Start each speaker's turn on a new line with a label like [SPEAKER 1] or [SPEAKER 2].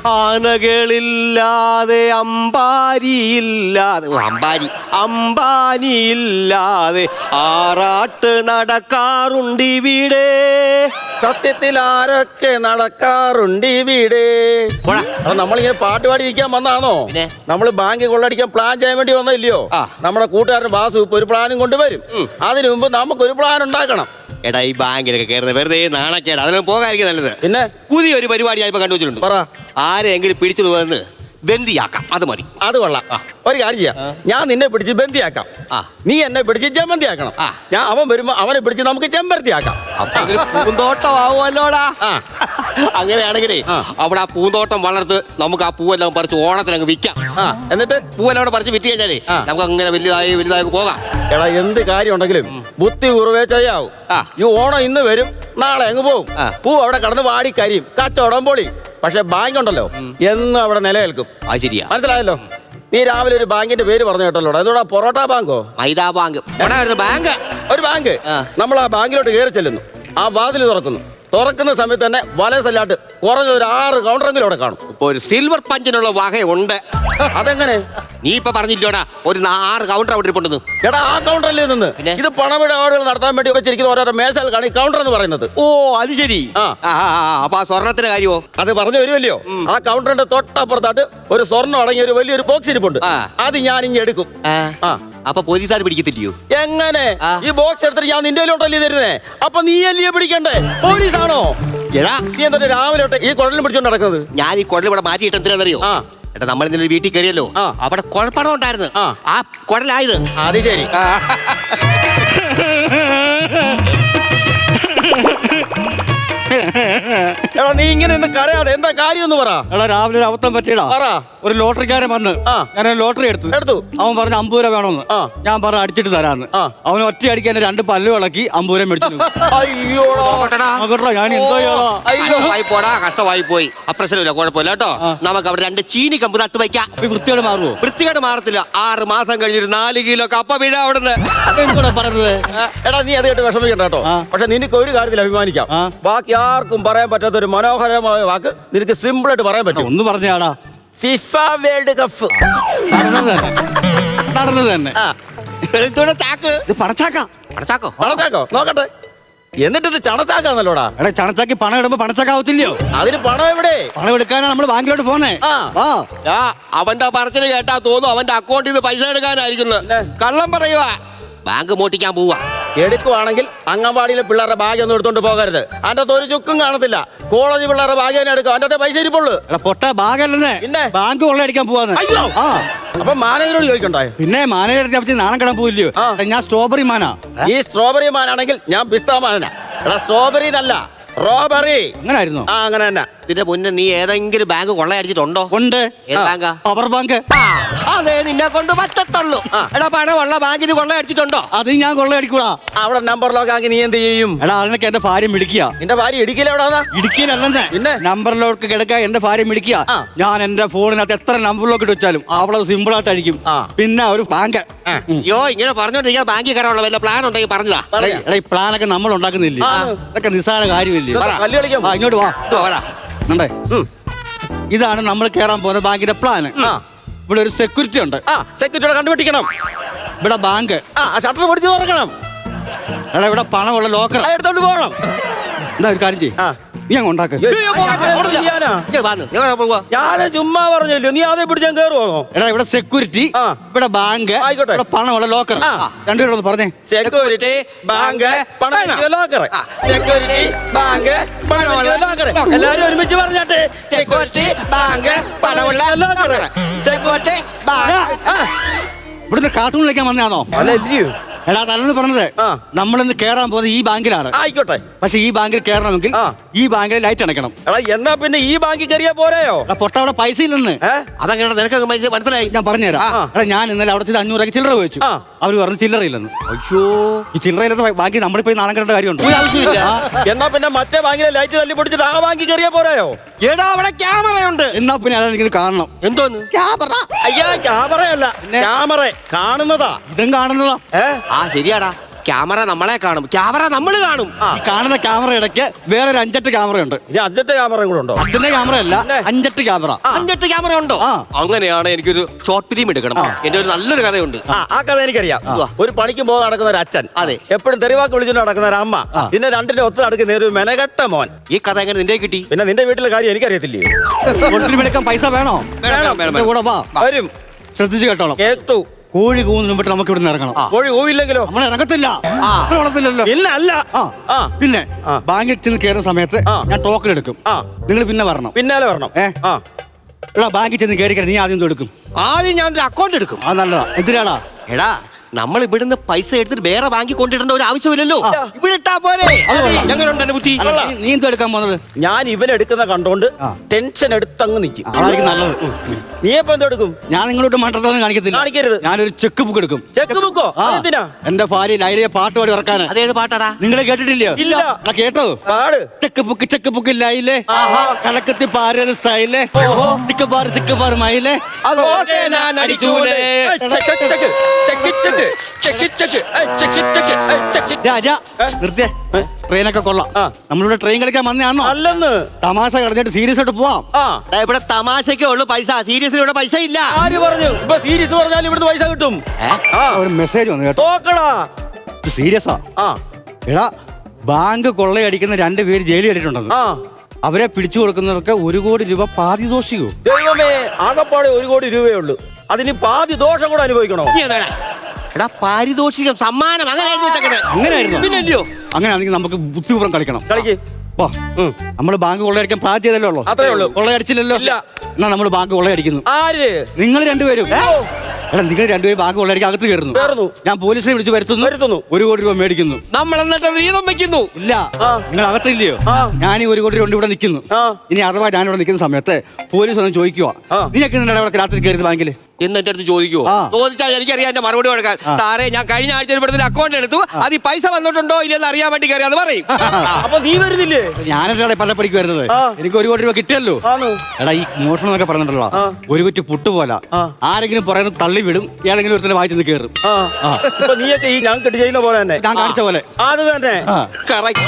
[SPEAKER 1] ആനകളില്ലാതെ അമ്പാനിയില്ലാതെ ആറാട്ട് നടക്കാറുണ്ട് ഇവിടെ.
[SPEAKER 2] സത്യത്തിൽ ആരൊക്കെ നടക്കാറുണ്ട് ഇവിടെ? നമ്മളിങ്ങനെ പാട്ട് പാടി ഇരിക്കാൻ വന്നാണോ? നമ്മൾ ബാങ്ക് കൊള്ളടിക്കാൻ പ്ലാൻ ചെയ്യാൻ വേണ്ടി വന്നില്ലയോ? നമ്മുടെ കൂട്ടുകാരൻ വാസു ഇപ്പൊ ഒരു പ്ലാനും കൊണ്ടുവരും. അതിനു മുമ്പ് നമുക്കൊരു പ്ലാൻ ഉണ്ടാക്കണം.
[SPEAKER 1] എടാ, ഈ ബാങ്കിലൊക്കെ കയറുന്നത് വെറുതെ നാണക്കേട്. അതിനൊന്നും പോകാതിരിക്കും നല്ലത്. പിന്നെ പുതിയൊരു പരിപാടി ഞാൻ ഇപ്പൊ കണ്ടുവച്ചിട്ടുണ്ട്.
[SPEAKER 2] പറ.
[SPEAKER 1] ആരെങ്കിലും പിടിച്ചു വന്ന് ബന്ദിയാക്കാം. അത് മതി.
[SPEAKER 2] അത് കൊള്ളാം. ഒരു കാര്യം ചെയ്യാം, ഞാൻ നിന്നെ പിടിച്ച് ബന്ദിയാക്കാം, നീ എന്നെ പിടിച്ച് ജമന്തിയാക്കണം. ഞാൻ അവൻ വരുമ്പോ അവനെ പിടിച്ച് നമുക്ക് ചെമ്പരത്തിയാക്കാം.
[SPEAKER 1] പൂന്തോട്ടം ആവുമല്ലോടാ. അങ്ങനെയാണെങ്കിലേ അവിടെ ആ പൂന്തോട്ടം വളർത്ത് നമുക്ക് ആ പൂവെല്ലാം പറിച്ച് ഓണത്തിന് അങ്ങ് വിൽക്കാം.
[SPEAKER 2] എന്നിട്ട്
[SPEAKER 1] പൂവെല്ലാം അവിടെ പറിച്ച് വിറ്റ് കഴിഞ്ഞാലേ നമുക്ക് അങ്ങനെ വലുതായി പോകാം.
[SPEAKER 2] എടാ, എന്ത് കാര്യം ഉണ്ടെങ്കിലും ബുദ്ധി കുറവേ ചെയ്യാവൂ. ഈ ഓണം ഇന്ന് വരും, നാളെ അങ്ങ് പോകും. പൂ അവിടെ കടന്ന് വാടി കരിയും, കച്ചവടം പൊളി. പക്ഷെ ബാങ്ക് ഉണ്ടല്ലോ എന്നും അവിടെ നിലനിൽക്കും.
[SPEAKER 1] അത് ശരിയാ,
[SPEAKER 2] മനസ്സിലായല്ലോ. നീ രാവിലെ ഒരു ബാങ്കിന്റെ പേര് പറഞ്ഞു കേട്ടല്ലോ. എന്തുകൊണ്ടാ? പൊറോട്ട ബാങ്കോ
[SPEAKER 1] മൈദാ ബാങ്ക്? ബാങ്ക്,
[SPEAKER 2] ഒരു ബാങ്ക്. നമ്മൾ ആ ബാങ്കിലോട്ട് കയറി ചെല്ലുന്നു, ആ വാതിൽ തുറക്കുന്ന സമയത്ത് തന്നെ വലസല്ലാട്ട് കുറഞ്ഞ ഒരു 6 കൗണ്ടറെങ്കിലും അവിടെ കാണും.
[SPEAKER 1] ഇപ്പൊ ഒരു സിൽവർ പഞ്ചിനുള്ള വകയുണ്ട്.
[SPEAKER 2] അതെങ്ങനെ?
[SPEAKER 1] നീ ഇപ്പൊ പറഞ്ഞില്ലോടാ ഒരു 6 കൗണ്ടർ അവിടെ ഇരിപ്പുണ്ടെന്ന്.
[SPEAKER 2] എടാ, ആ കൗണ്ടറിൽ നിന്ന് ഇത് പണമിടപാടുകൾ നടത്താൻ വേണ്ടി വെച്ചിരിക്കുന്ന ഓരോ മേശകൾക്കാണ് ഈ കൗണ്ടർ എന്ന് പറയുന്നത്.
[SPEAKER 1] ഓ, അത് ശരി. അപ്പൊ ആ സ്വർണത്തിന്റെ കാര്യമോ?
[SPEAKER 2] അത് പറഞ്ഞു വരുമല്ലോ. ആ കൗണ്ടറിന്റെ തൊട്ടപ്പുറത്തായിട്ട് ഒരു സ്വർണ്ണം അടങ്ങിയ ഒരു വലിയൊരു ബോക്സ് ഇരിപ്പുണ്ട്. അത് ഞാൻ ഇങ്ങനെ എടുക്കും.
[SPEAKER 1] അപ്പൊ പോലീസുകാർ പിടിക്കത്തില്ലയോ?
[SPEAKER 2] എങ്ങനെ? ഈ ബോക്സ് എടുത്തിട്ട് ഞാൻ നിന്റെ ലോട്ടല്ലേ തരുന്നേ, അപ്പൊ നീ അല്ലയോ പിടിക്കണ്ടേ? പോലീസാണോ?
[SPEAKER 1] എടാ,
[SPEAKER 2] നീ എന്താ രാവിലെ തൊട്ട് ഈ കുടലും പിടിച്ചോണ്ട് നടക്കുന്നത്?
[SPEAKER 1] ഞാൻ ഈ കുടൽ ഇവിടെ മാറ്റിയിട്ട് എന്തിനാണെന്നറിയോ? ഏട്ടാ, നമ്മൾ ഇന്നലെ വീട്ടിൽ കയറിയല്ലോ, അവിടെ കുഴപ്പണം ഉണ്ടായിരുന്നു. ആ കുടലായത്.
[SPEAKER 2] അത് ശരി. എടാ, നീ ഇങ്ങനെ നിന്ന് കരയാതെ എന്താ കാര്യം ഒന്ന് പറ.
[SPEAKER 3] എടാ, രാവിലെ ഒരു അബദ്ധം പറ്റിയടാ. ഒരു ലോട്ടറിക്കാരൻ വന്ന് ഞാൻ ലോട്ടറി എടുത്തു. അവൻ പറഞ്ഞ 50 രൂപ വേണമെന്ന്. ഞാൻ പറഞ്ഞ അടിച്ചിട്ട് തരാന്ന്. അവന് ഒറ്റ അടിക്കാൻ 2 പല്ല് വിളക്കി 50 രൂപ മേടിച്ചു. ഞാൻ എന്തോ
[SPEAKER 1] കഷ്ടമായി പോയി. അപ്രശ്നമില്ല, കുഴപ്പമില്ല കേട്ടോ. നമുക്ക് അവിടെ 2 ചീനി കമ്പ് നട്ട് വയ്ക്കാം.
[SPEAKER 2] വൃത്തികേട് മാറുമോ?
[SPEAKER 1] വൃത്തികേട് മാറത്തില്ല. 6 മാസം കഴിഞ്ഞൊരു 4 കിലോ കപ്പ വീഴ അവിടുന്ന്.
[SPEAKER 2] എന്തുകൂടെ പറഞ്ഞത്? എടാ, നീ അത് കേട്ട് വിഷമിക്കണ്ട കേട്ടോ. പക്ഷെ നിനക്ക് ഒരു കാര്യത്തിൽ അഭിമാനിക്കാം. ബാക്കി ആർക്കും പറയാൻ പറ്റാത്ത ഒരു മനോഹരമായ വാക്ക് നിനക്ക് സിമ്പിൾ ആയിട്ട് പറയാൻ പറ്റും.
[SPEAKER 3] ഒന്ന് പറഞ്ഞാടാ.
[SPEAKER 2] ഫിഫ വേൾഡ് കപ്പ്
[SPEAKER 3] നടന്നത് തന്നെ.
[SPEAKER 2] പണച്ചാക്കോ നോക്കട്ടെ. എന്നിട്ട് ഇത് ചണച്ചാക്കാന്നല്ലോടാ.
[SPEAKER 3] എടാ, ചണച്ചാക്കി പണം ഇടുമ്പോ പണച്ചാക്കാവത്തില്ലയോ?
[SPEAKER 2] അതിന് പണം എവിടെ?
[SPEAKER 3] പണം എടുക്കാനാണ് നമ്മള് ബാങ്കിലോട്ട് പോന്നേ.
[SPEAKER 1] അവന്റെ പറച്ചില് കേട്ടാ തോന്നും അവന്റെ അക്കൗണ്ടിൽ നിന്ന് പൈസ എടുക്കാനായിരിക്കുന്നു. കള്ളം പറയുക. ബാങ്ക് മോട്ടിക്കാൻ പോവാ.
[SPEAKER 2] എടുക്കുവാണെങ്കിൽ അംഗൻവാടിയിലെ പിള്ളേരുടെ ബാഗ് ഒന്നും എടുത്തോണ്ട് പോകരുത്. അതിന്റെ ഒരു ചുക്കും കാണത്തില്ല. കോളേജ് പിള്ളേരുടെ ബാഗ് തന്നെ എടുക്കും. അതിന്റെ പൈസ ഇരിപ്പുള്ളൂ.
[SPEAKER 3] പൊട്ട ബാഗല്ലേ, പിന്നെ ബാങ്ക് കൊള്ളയടിക്കാൻ പോവാന്ന്.
[SPEAKER 2] അയ്യോ, അപ്പൊ മാനേജരോട് ചോദിക്കണ്ടേ?
[SPEAKER 3] പിന്നെ മാനേജർ നാണം കിടാൻ പോയില്ലയോ? ഞാൻ സ്ട്രോബെറി മാനാ.
[SPEAKER 2] ഈ സ്ട്രോബെറി മാനാണെങ്കിൽ ഞാൻ പിസ്ത മാനാ. സ്ട്രോബെറി എന്നല്ല, റോബറി.
[SPEAKER 3] അങ്ങനായിരുന്നോ?
[SPEAKER 2] അങ്ങനെ തന്നെ.
[SPEAKER 1] ഇതിന്റെ മുന്നേ നീ ഏതെങ്കിലും ബാങ്ക് കൊള്ളയടിച്ചിട്ടുണ്ടോ?
[SPEAKER 3] ഉണ്ട്. Power bank.
[SPEAKER 1] അതെ, നിന്നെ കൊണ്ട് പറ്റത്തുള്ളൂ. എടാ, പണമുള്ള ബാങ്കിന് കൊള്ളയടിച്ചിട്ടുണ്ടോ?
[SPEAKER 3] അത് ഞാൻ കൊള്ളയടിക്കൂടാ.
[SPEAKER 2] അവിടെ നമ്പർ ലോക്ക് ആക്കി നീ എന്ത് ചെയ്യും?
[SPEAKER 3] എടാ, അതിനൊക്കെ എന്റെ ഭാര്യ മിടിക്കുക.
[SPEAKER 2] നിന്റെ ഭാര്യ ഇടുക്കിയില്ല? എവിടെ
[SPEAKER 3] ഇടുക്കിയിലല്ലെന്നേ. പിന്നെ നമ്പർ ലോക്ക് കിടക്കുക എന്റെ ഭാര്യ മിടിക്കുക. ഞാൻ എന്റെ ഫോണിനകത്ത് എത്ര നമ്പർ ലോക്ക് ഇട്ട് വെച്ചാലും അവളത് സിമ്പിൾ ആയിട്ട് അടിക്കും. പിന്നെ ഒരു ബാങ്ക്.
[SPEAKER 1] അയ്യോ, ഇങ്ങനെ പറഞ്ഞോണ്ടിരിക്കാൻ ബാങ്കിൽ കയറാനുള്ള വല്ല പ്ലാൻ ഉണ്ടെങ്കിൽ പറഞ്ഞതാ.
[SPEAKER 3] എടാ, ഈ പ്ലാനൊക്കെ നമ്മൾ ഉണ്ടാക്കുന്നില്ലേ? അതൊക്കെ നിസ്സാര കാര്യമില്ലേ? ഇങ്ങോട്ട് വാ. ഇതാണ് നമ്മൾ കേറാൻ പോകുന്ന ബാങ്കിന്റെ പ്ലാൻ. ഇവിടെ ഒരു സെക്യൂരിറ്റി ഉണ്ട്.
[SPEAKER 2] സെക്യൂരിറ്റിയോടെ കണ്ടുപിടിക്കണം.
[SPEAKER 3] ഇവിടെ ബാങ്ക്
[SPEAKER 2] ഷട്ടർ പിടിച്ച് തുറക്കണം.
[SPEAKER 3] എടാ, ഇവിടെ പണമുള്ള ലോക്കർ
[SPEAKER 2] എടുത്തോണ്ട് പോകണം.
[SPEAKER 3] എന്താ ഒരു കാര്യം ചെയ്യും, നീ അങ്ങ് ഉണ്ടാക്ക.
[SPEAKER 2] ഞാൻ ചുമ്മാ പറഞ്ഞല്ലോ, നീ അതേ പിടിച്ചാൽ കയറുമോ?
[SPEAKER 3] എടാ, ഇവിടെ സെക്യൂരിറ്റി, ഇവിടെ ബാങ്ക്, ആയിക്കോട്ടെ, രണ്ടുപേരും ലോക്കർ. രണ്ടുപേരും പറഞ്ഞേ.
[SPEAKER 2] Security, bank, locker. Security, bank, locker. എല്ലാരും ഒരുമിച്ച് പറഞ്ഞാട്ടെ. Security, bank, locker. Security, bank.
[SPEAKER 3] ഇവിടുന്ന് കാർട്ടൂൺ കളിക്കാൻ വന്നാണോ?
[SPEAKER 2] അല്ലല്ലോ.
[SPEAKER 3] എടാ, നല്ലെന്ന് പറഞ്ഞത് നമ്മളിന്ന് കേറാൻ പോകുന്നത് ഈ ബാങ്കിലാണ്.
[SPEAKER 2] ആയിക്കോട്ടെ.
[SPEAKER 3] പക്ഷെ ഈ ബാങ്കിൽ കയറണമെങ്കിൽ ഈ ബാങ്കിൽ ലൈറ്റ് അടയ്ക്കണം.
[SPEAKER 2] എടാ, എന്നാ പിന്നെ ഈ ബാങ്കിൽ കയറിയാ പോരെയോ?
[SPEAKER 3] പൊട്ട അവിടെ പൈസ ഇല്ലെന്ന്.
[SPEAKER 1] അതങ്ങനെ നിനക്ക് മനസ്സിലായി?
[SPEAKER 3] ഞാൻ പറഞ്ഞുതരാം. എടാ, ഞാൻ ഇന്നലെ അവിടെ 500 ചില്ലറ ചോദിച്ചു. അവര് പറഞ്ഞു ചില്ലറയില്ലെന്ന്.
[SPEAKER 1] അയ്യോ,
[SPEAKER 3] ഈ ചില്ലറയില്ലാത്ത ബാങ്കി നമ്മളിപ്പോ നാളെ കണ്ട കാര്യമുണ്ട്.
[SPEAKER 2] എന്നാ പിന്നെ മറ്റേ ബാങ്കിലെ ലൈറ്റ് തല്ലി പൊടിച്ചിട്ട് ആ ബാങ്കിൽ കയറിയാ പോരെയോ?
[SPEAKER 1] എടാ, അവിടെ ക്യാമറയുണ്ട്.
[SPEAKER 3] എന്നാ പിന്നെ അതെനിക്ക് കാണണം.
[SPEAKER 1] എന്തോന്ന്
[SPEAKER 2] ക്യാമറ? അയ്യാ, ക്യാമറയല്ല, ക്യാമറ കാണുന്നതാ.
[SPEAKER 3] ഇതും കാണുന്നതാ.
[SPEAKER 1] ശരിയാടാ. ക്യാമറ നമ്മളെ കാണും, ക്യാമറ നമ്മൾ കാണും.
[SPEAKER 3] ഈ കാണുന്ന ക്യാമറ ഇടയ്ക്ക് വേറെ ഒരു 5-8 ക്യാമറ ഉണ്ട്.
[SPEAKER 2] ഇനി അഞ്ചത്തെ ക്യാമറയും കൂടെ ഉണ്ടോ?
[SPEAKER 3] അച്ഛന്റെ ക്യാമറ അല്ല, 5-8 ക്യാമറ.
[SPEAKER 1] 5-8 ക്യാമറ ഉണ്ടോ? അങ്ങനെയാണ് എനിക്കൊരു ഷോർട്ട് ഫിലിം എടുക്കണം. എന്റെ ഒരു നല്ലൊരു കഥയുണ്ട്.
[SPEAKER 2] ആ കഥ എനിക്കറിയാം. ഒരു പണിക്ക് പോകാൻ നടക്കുന്ന ഒരു അച്ഛൻ,
[SPEAKER 1] അതെ,
[SPEAKER 2] എപ്പോഴും തെരുവാക്ക് വിളിച്ചുകൊണ്ട് നടക്കുന്ന ഒരു അമ്മ, പിന്നെ രണ്ടിന്റെ ഒത്ത് നടക്കുന്ന ഒരു മെനകെട്ട മോൻ.
[SPEAKER 1] ഈ കഥ എങ്ങനെ നിന്റെ കിട്ടി?
[SPEAKER 2] പിന്നെ നിന്റെ വീട്ടിലെ കാര്യം എനിക്കറിയത്തില്ലേ?
[SPEAKER 3] ഷോർട്ട് ഫിലിം എടുക്കാൻ പൈസ വേണോ?
[SPEAKER 1] വേണം.
[SPEAKER 3] കൂടെ വാ.
[SPEAKER 2] വരും.
[SPEAKER 3] ശ്രദ്ധിച്ചു കേട്ടോളാം.
[SPEAKER 2] കേട്ടു.
[SPEAKER 3] കോഴി കൂന്ന് മുമ്പിട്ട് നമുക്ക് ഇവിടെ ഇറങ്ങണം.
[SPEAKER 2] കോഴി കൂവില്ലെങ്കിലോ?
[SPEAKER 3] നമ്മൾ ഇറങ്ങത്തില്ല, വളർത്തില്ലല്ലോ.
[SPEAKER 2] ഇല്ല, അല്ല.
[SPEAKER 3] പിന്നെ ബാങ്കിൽ ചെന്ന് കയറുന്ന സമയത്ത് ഞാൻ ടോക്കൺ എടുക്കും. നിങ്ങൾ പിന്നെ വരണം,
[SPEAKER 2] പിന്നാലെ വരണം.
[SPEAKER 3] എടാ ബാങ്കിൽ ചെന്ന് കയറി നീ ആദ്യം എടുക്കും.
[SPEAKER 1] ആദ്യം ഞാൻ ഒരു അക്കൗണ്ട് എടുക്കും.
[SPEAKER 3] അത് നല്ലതാ. എന്തിനാടാ?
[SPEAKER 1] എടാ, നമ്മൾ ഇവിടുന്ന് പൈസ എടുത്തിട്ട് വേറെ ബാങ്കിൽ കൊണ്ടിടേണ്ട ഒരു ആവശ്യമില്ലല്ലോ. ഇവിടെ ഇട്ടാ പോലെ. എങ്ങനെയുണ്ട് എന്റെ ബുദ്ധി?
[SPEAKER 3] നീ എന്തോ എടുക്കാൻ പോകുന്നത്?
[SPEAKER 2] ഞാൻ ഇവനെടുക്കുന്ന കണ്ടോണ്ട് ടെൻഷൻ എടുത്തങ്ങ് നിൽക്കും.
[SPEAKER 3] അതായിരിക്കും നല്ലത്.
[SPEAKER 2] നീ എപ്പോ എന്തോ എടുക്കും?
[SPEAKER 3] ഞാൻ നിങ്ങളോട്ട് മണ്ടത്തൊന്നും കാണിക്കത്തില്ല.
[SPEAKER 2] കാണിക്കരുത്.
[SPEAKER 3] ഞാനൊരു ചെക്ക് ബുക്ക് എടുക്കും.
[SPEAKER 2] ചെക്ക് ബുക്കോ? എന്തിനാ?
[SPEAKER 3] എന്റെ ഭാര്യ ലൈലയെ പാട്ട് പാടി ഇറക്കാന്.
[SPEAKER 1] അതേത് പാട്ടാടാ?
[SPEAKER 3] നിങ്ങളെ കേട്ടിട്ടില്ലയോ?
[SPEAKER 2] ഇല്ല.
[SPEAKER 3] കേട്ടോ?
[SPEAKER 2] പാട്.
[SPEAKER 3] ചെക്ക് ബുക്ക് ലൈലേ, കലക്കത്തി പാരത് സ്റ്റൈലേ, ചിക്ക് ബാർ മയിലേ. രാജാ നിർത്തിയേ. ട്രെയിനൊക്കെ കൊള്ളാം. നമ്മളിവിടെ ട്രെയിൻ കളിക്കാൻ വന്നതാണോ?
[SPEAKER 2] അല്ലെന്ന്.
[SPEAKER 3] തമാശ കളഞ്ഞിട്ട് സീരിയസ് ആയിട്ട് പോവാം.
[SPEAKER 1] ഇവിടെ തമാശക്കേ ഉള്ളു പൈസ, സീരിയസിന് ഇവിടെ പൈസ ഇല്ല.
[SPEAKER 2] ആര് പറഞ്ഞു? ഇപ്പൊ സീരിയസ് പറഞ്ഞാൽ ഇവിടുന്ന് പൈസ കിട്ടും.
[SPEAKER 3] ഒരു മെസ്സേജ് വന്നു കേട്ടോ.
[SPEAKER 2] നോക്കടാ,
[SPEAKER 3] സീരിയസാ. എടാ, ബാങ്ക് കൊള്ളയടിക്കുന്ന 2 പേര് ജയിലിൽ കയറിയിട്ടുണ്ടെന്ന്. അവരെ പിടിച്ചു കൊടുക്കുന്നവർക്ക് 1 കോടി രൂപ പാരിതോഷികോ?
[SPEAKER 2] ദൈവമേ, ആകപ്പാടെ 1 കോടി രൂപയേ ഉള്ളൂ. അതിന് പാതി ദോഷം കൂടെ അനുഭവിക്കണോ?
[SPEAKER 1] എടാ, പാരിതോഷികം സമ്മാനം
[SPEAKER 3] അങ്ങനെയായിരുന്നു.
[SPEAKER 1] പിന്നല്ലയോ?
[SPEAKER 3] അങ്ങനെയാണെങ്കിൽ നമുക്ക് ബുദ്ധിപൂർവ്വം കളിക്കണം.
[SPEAKER 2] കളിക്ക്.
[SPEAKER 3] നമ്മള് ബാങ്ക് കൊള്ളയടിക്കാൻ പ്ലാൻ ചെയ്തല്ലോ.
[SPEAKER 2] അത്രേ ഉള്ളൂ.
[SPEAKER 3] കൊള്ളയടിച്ചില്ലല്ലോ. എന്നാ നമ്മള് ബാങ്ക് കൊള്ളയടിക്കുന്നു.
[SPEAKER 2] ആര്?
[SPEAKER 3] നിങ്ങൾ 2 പേരും. എടാ, നിങ്ങൾ 2 പേരും ബാങ്ക് കൊള്ളയടിക്കാൻ അകത്ത് കയറുന്നു. ഞാൻ പോലീസിനെ വിളിച്ച് വരുത്തുന്നു. 1 കോടി രൂപ മേടിക്കുന്നു.
[SPEAKER 1] നമ്മൾ എന്നിട്ട് വീതം വെക്കുന്നു.
[SPEAKER 3] ഇല്ല, നിങ്ങൾ അകത്തില്ലയോ? ഞാൻ ഈ 1 കോടി രൂപ ഇവിടെ നിൽക്കുന്നു. ഇനി അഥവാ ഞാൻ ഇവിടെ നിൽക്കുന്ന സമയത്ത് പോലീസ് ഒന്ന് ചോദിക്കുക, നീയൊക്കെ ഇവിടെ രാത്രി കയറിയത് ബാങ്കില്
[SPEAKER 1] എന്നെ അടുത്ത് ചോദിക്കുവോ? ചോദിച്ചാൽ എനിക്കറിയാം എന്റെ മറുപടി കൊടുക്കാൻ. സാറേ, ഞാൻ കഴിഞ്ഞ ആഴ്ച ഇവിടുത്തെ അക്കൗണ്ട് എടുത്തു, അത് ഈ പൈസ വന്നിട്ടുണ്ടോ ഇല്ലെന്ന് അറിയാൻ വേണ്ടി കയറിയാന്ന് പറയും.
[SPEAKER 2] അപ്പൊ നീ വരുന്നില്ലേ?
[SPEAKER 3] ഞാനെന്താണ് പലപ്പടിക്ക് വരുന്നത്? എനിക്ക് 1 കോടി രൂപ കിട്ടിയല്ലോ. എടാ, ഈ മോഷണം എന്നൊക്കെ പറഞ്ഞിട്ടുള്ള 1 കുറ്റി പുട്ടുപോലെ ആരെങ്കിലും പറയുന്നത് തള്ളി വിടും, ഏതെങ്കിലും ഒരുത്തന്നെ വായിച്ചെന്ന് കയറും.
[SPEAKER 2] നീയൊക്കെ ഈ ഞാൻ കെട്ടി ചെയ്യുന്ന പോലെ തന്നെ,
[SPEAKER 3] ഞാൻ കാണിച്ച പോലെ
[SPEAKER 2] അത് തന്നെ.
[SPEAKER 1] കറക്റ്റ്.